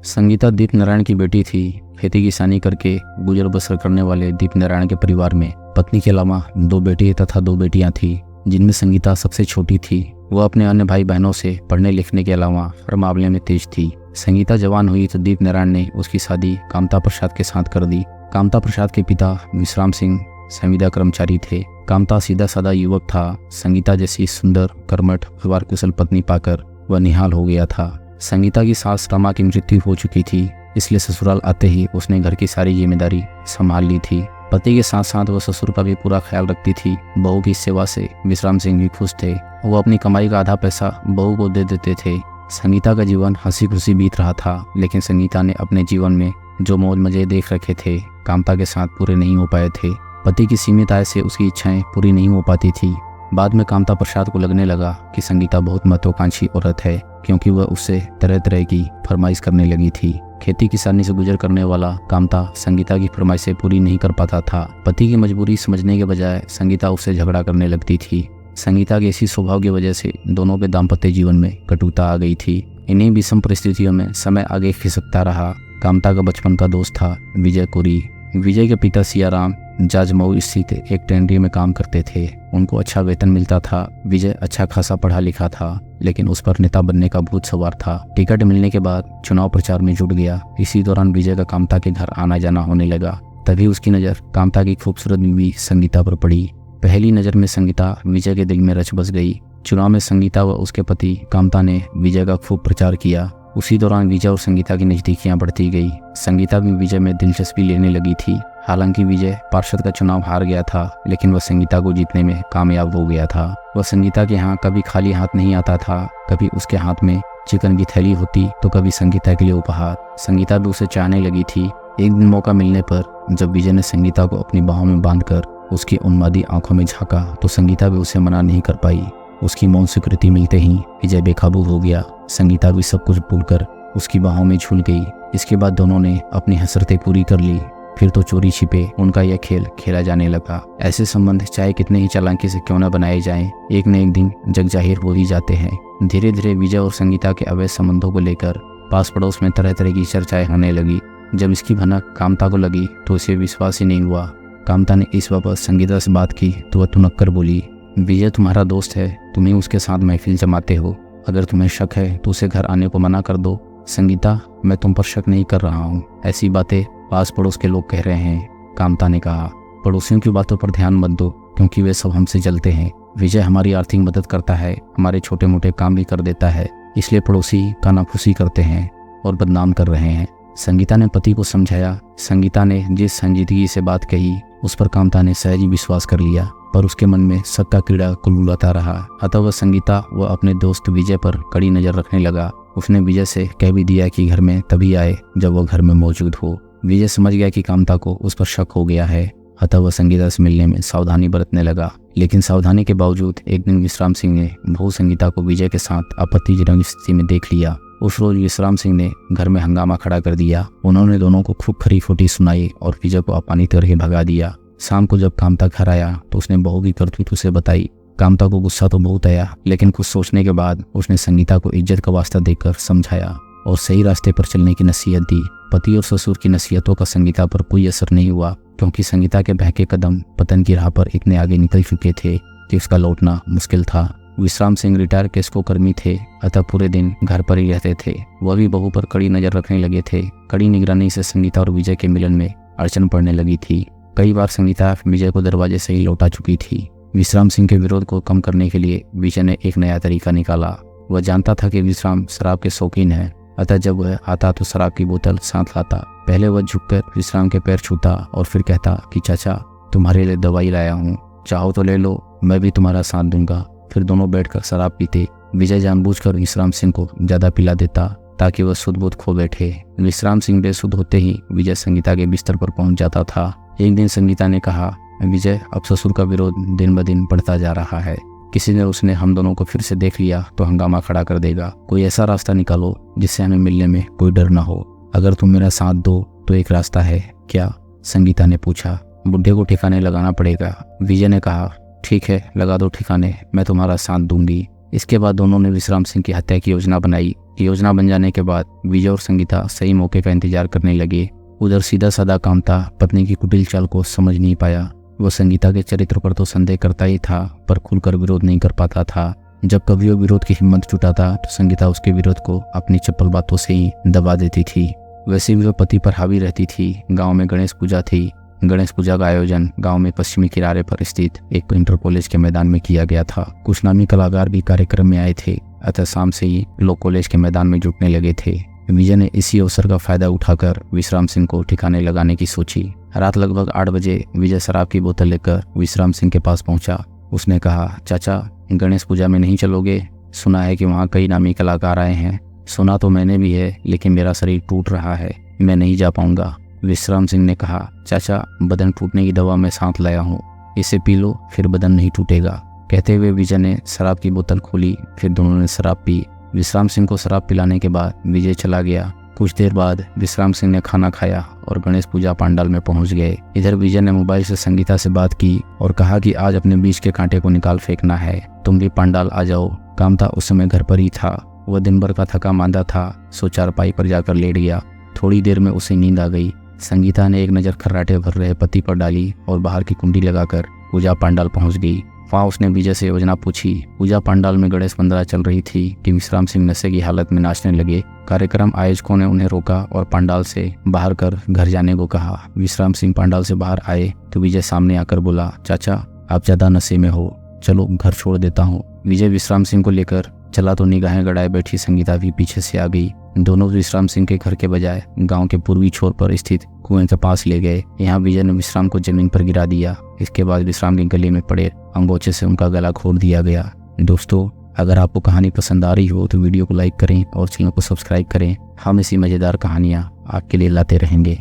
संगीता दीप नारायण की बेटी थी। खेती किसानी करके गुजर बसर करने वाले दीप नारायण के परिवार में पत्नी के अलावा 2 बेटे तथा 2 बेटियां थी, जिनमें संगीता सबसे छोटी थी। वह अपने अन्य भाई बहनों से पढ़ने लिखने के अलावा हर मामले में तेज थी। संगीता जवान हुई तो दीप नारायण ने उसकी शादी कामता प्रसाद के साथ कर दी। कामता प्रसाद के पिता विश्राम सिंह संविदा कर्मचारी थे। कामता सीधा साधा युवक था। संगीता जैसी सुंदर, कर्मठ, व्यवहार कुशल पत्नी पाकर वह निहाल हो गया था। संगीता की सास रमा की मृत्यु हो चुकी थी, इसलिए ससुराल आते ही उसने घर की सारी जिम्मेदारी संभाल ली थी। पति के साथ साथ वह ससुर का भी पूरा ख्याल रखती थी। बहू की सेवा से विश्राम सिंह भी खुश थे। वो अपनी कमाई का आधा पैसा बहू को दे देते थे। संगीता का जीवन हंसी खुशी बीत रहा था, लेकिन संगीता ने अपने जीवन में जो मौज मजे देख रखे थे, कामता के साथ पूरे नहीं हो पाए थे। पति की सीमित आय से उसकी इच्छाएं पूरी नहीं हो पाती थी। बाद में कामता प्रसाद को लगने लगा कि संगीता बहुत महत्वाकांक्षी औरत है, क्योंकि वह उससे तरह तरह की फरमाइश करने लगी थी। खेती किसानी से गुजर करने वाला कामता संगीता की फरमाइशें पूरी नहीं कर पाता था। पति की मजबूरी समझने के बजाय संगीता उससे झगड़ा करने लगती थी। संगीता के इसी स्वभाव की वजह से दोनों के दाम्पत्य जीवन में कटुता आ गई थी। इन्हीं विषम परिस्थितियों में समय आगे खिसकता रहा। कामता का बचपन का दोस्त था विजय कुरी। विजय के पिता सियाराम जाजमऊ स्थित एक टेंडरी में काम करते थे। उनको अच्छा वेतन मिलता था। विजय अच्छा खासा पढ़ा लिखा था, लेकिन उस पर नेता बनने का भूत सवार था। टिकट मिलने के बाद चुनाव प्रचार में जुट गया। इसी दौरान विजय का कामता के घर आना जाना होने लगा। तभी उसकी नज़र कामता की खूबसूरत बीवी संगीता पर पड़ी। पहली नज़र में संगीता विजय के दिल में रच बस गई। चुनाव में संगीता व उसके पति कामता ने विजय का खूब प्रचार किया। उसी दौरान विजय और संगीता की नजदीकियां बढ़ती गई। संगीता भी विजय में दिलचस्पी लेने लगी थी। हालांकि विजय पार्षद का चुनाव हार गया था, लेकिन वह संगीता को जीतने में कामयाब हो गया था। वह संगीता के यहाँ कभी खाली हाथ नहीं आता था। कभी उसके हाथ में चिकन की थैली होती तो कभी संगीता के लिए उपहार। संगीता भी उसे चाहने लगी थी। एक दिन मौका मिलने पर जब विजय ने संगीता को अपनी बाहों में बांधकर उसकी उन्मादी आंखों में झांका तो संगीता भी उसे मना नहीं कर पाई। उसकी मौन स्वीकृति मिलते ही विजय बेकाबू हो गया। संगीता भी सब कुछ भूलकर उसकी बाहों में झूल गई। इसके बाद दोनों ने अपनी हसरतें पूरी कर ली। फिर तो चोरी छिपे उनका यह खेल खेला जाने लगा। ऐसे संबंध चाहे कितने ही चालाकी से क्यों न बनाए जाएं, एक न एक दिन जग जाहिर हो ही जाते हैं। धीरे धीरे विजय और संगीता के अवैध संबंधों को लेकर पास पड़ोस में तरह तरह की चर्चाएं होने लगी। जब इसकी भनक कामता को लगी तो उसे विश्वास ही नहीं हुआ। कामता ने इस बाबत संगीता से बात की तो वह तुनक कर बोली, विजय तुम्हारा दोस्त है, तुम ही उसके साथ महफिल जमाते हो। अगर तुम्हें शक है तो उसे घर आने को मना कर दो। संगीता, मैं तुम पर शक नहीं कर रहा हूँ, ऐसी बातें पास पड़ोस के लोग कह रहे हैं। कामता ने कहा, पड़ोसियों की बातों पर ध्यान मत दो, क्योंकि वे सब हमसे जलते हैं। विजय हमारी आर्थिक मदद करता है, हमारे छोटे मोटे काम भी कर देता है, इसलिए पड़ोसी कानाफूसी करते हैं और बदनाम कर रहे हैं। संगीता ने पति को समझाया। संगीता ने जिस संजीदगी से बात कही उस पर कामता ने सहज ही विश्वास कर लिया, पर उसके मन में शक का कीड़ा कुलबुलाता रहा। अतः वह संगीता व अपने दोस्त विजय पर कड़ी नजर रखने लगा। उसने विजय से कह भी दिया कि घर में तभी आए जब वह घर में मौजूद हो। विजय समझ गया कि कामता को उस पर शक हो गया है, अतः वह संगीता से मिलने में सावधानी बरतने लगा। लेकिन सावधानी के बावजूद एक दिन विश्राम सिंह ने बहू संगीता को विजय के साथ आपत्तिजनक स्थिति में देख लिया। उस रोज विश्राम सिंह ने घर में हंगामा खड़ा कर दिया। उन्होंने दोनों को खूब खरी खोटी सुनाई और विजय को अपमानित करके भगा दिया। शाम को जब कामता घर आया तो उसने बहू की करतूत उसे बताई। कामता को गुस्सा तो बहुत आया, लेकिन कुछ सोचने के बाद उसने संगीता को इज्जत का वास्ता देकर समझाया और सही रास्ते पर चलने की नसीहत दी। पति और ससुर की नसीहतों का संगीता पर कोई असर नहीं हुआ, क्योंकि संगीता के बहके कदम पतन की राह पर इतने आगे निकल चुके थे कि उसका लौटना मुश्किल था। विश्राम सिंह रिटायर केस्को कर्मी थे, अतः पूरे दिन घर पर ही रहते थे। वह भी बहू पर कड़ी नजर रखने लगे थे। कड़ी निगरानी से संगीता और विजय के मिलन में अड़चन पड़ने लगी थी। कई बार संगीता विजय को दरवाजे से ही लौटा चुकी थी। विश्राम सिंह के विरोध को कम करने के लिए विजय ने एक नया तरीका निकाला। वह जानता था कि विश्राम शराब के शौकीन है, अतः जब वह आता तो शराब की बोतल साथ लाता। पहले वह झुककर विश्राम के पैर छूता और फिर कहता कि चाचा, तुम्हारे लिए दवाई लाया हूँ, चाहो तो ले लो, मैं भी तुम्हारा साथ दूंगा। फिर दोनों बैठकर शराब पीते। विजय जानबूझकर विश्राम सिंह को ज्यादा पिला देता ताकि वह सुध बुध खो बैठे। विश्राम सिंह बेसुध होते ही विजय संगीता के बिस्तर पर पहुंच जाता था। एक दिन संगीता ने कहा, विजय, अब ससुर का विरोध दिन ब दिन बढ़ता जा रहा है। किसी दिन उसने हम दोनों को फिर से देख लिया तो हंगामा खड़ा कर देगा। कोई ऐसा रास्ता निकालो जिससे हमें मिलने में कोई डर न हो। अगर तुम मेरा साथ दो तो एक रास्ता है। क्या? संगीता ने पूछा। बुढ़े को ठिकाने लगाना पड़ेगा। विजय ने कहा, ठीक है, लगा दो ठिकाने, मैं तुम्हारा साथ दूंगी। इसके बाद दोनों ने विश्राम सिंह की हत्या की योजना बनाई। योजना बन जाने के बाद विजय और संगीता सही मौके का इंतजार करने लगे। उधर सीधा साधा काम था, पत्नी की कुटिल चाल को समझ नहीं पाया। वो संगीता के चरित्र पर तो संदेह करता ही था, पर खुलकर विरोध नहीं कर पाता था। जब कभी वो विरोध की हिम्मत जुटाता तो संगीता उसके विरोध को अपनी चप्पल बातों से ही दबा देती थी। वैसे भी वह पति पर हावी रहती थी। गांव में गणेश पूजा थी। गणेश पूजा का आयोजन गांव में पश्चिमी किनारे पर स्थित एक इंटर कॉलेज के मैदान में किया गया था। कुछ नामी कलाकार भी कार्यक्रम में आए थे, अतः शाम से ही लोग कॉलेज के मैदान में जुटने लगे थे। विजय ने इसी अवसर का फायदा उठाकर विश्राम सिंह को ठिकाने लगाने की सोची। रात लगभग 8 बजे विजय शराब की बोतल लेकर विश्राम सिंह के पास पहुंचा। उसने कहा, चाचा गणेश पूजा में नहीं चलोगे? सुना है कि वहाँ कई नामी कलाकार आए हैं। सुना तो मैंने भी है, लेकिन मेरा शरीर टूट रहा है, मैं नहीं जा पाऊंगा। विश्राम सिंह ने कहा, चाचा बदन टूटने की दवा मैं साथ लाया हूँ, इसे पी लो, फिर बदन नहीं टूटेगा। कहते हुए विजय ने शराब की बोतल खोली, फिर दोनों ने शराब पी। विश्राम सिंह को शराब पिलाने के बाद विजय चला गया। कुछ देर बाद विश्राम सिंह ने खाना खाया और गणेश पूजा पंडाल में पहुंच गए। इधर विजय ने मोबाइल से संगीता से बात की और कहा कि आज अपने बीच के कांटे को निकाल फेंकना है, तुम भी पंडाल आ जाओ। कामता उस समय घर पर ही था। वह दिन भर का थका मांदा था, सो चारपाई पर जाकर लेट गया। थोड़ी देर में उसे नींद आ गई। संगीता ने एक नज़र खर्राटे भर रहे पति पर डाली और बाहर की कुंडी लगाकर पूजा पंडाल पहुंच गई। वहाँ उसने विजय से योजना पूछी। पूजा पंडाल में गणेश वंदना चल रही थी कि विश्राम सिंह नशे की हालत में नाचने लगे। कार्यक्रम आयोजकों ने उन्हें रोका और पंडाल से बाहर कर घर जाने को कहा। विश्राम सिंह पंडाल से बाहर आए तो विजय सामने आकर बोला, चाचा आप ज्यादा नशे में हो, चलो घर छोड़ देता हूँ। विजय विश्राम सिंह को लेकर चला तो निगाहें गड़ाए बैठी संगीता भी पीछे से आ गई। दोनों विश्राम सिंह के घर के बजाय गांव के पूर्वी छोर पर स्थित कुएं के पास ले गए। यहाँ विजय ने विश्राम को जमीन पर गिरा दिया। इसके बाद विश्राम के गले में पड़े अंगोछे से उनका गला खोद दिया गया। दोस्तों, अगर आपको कहानी पसंद आ रही हो तो वीडियो को लाइक करें और चैनल को सब्सक्राइब करें। हम ऐसी मज़ेदार कहानियाँ आपके लिए लाते रहेंगे।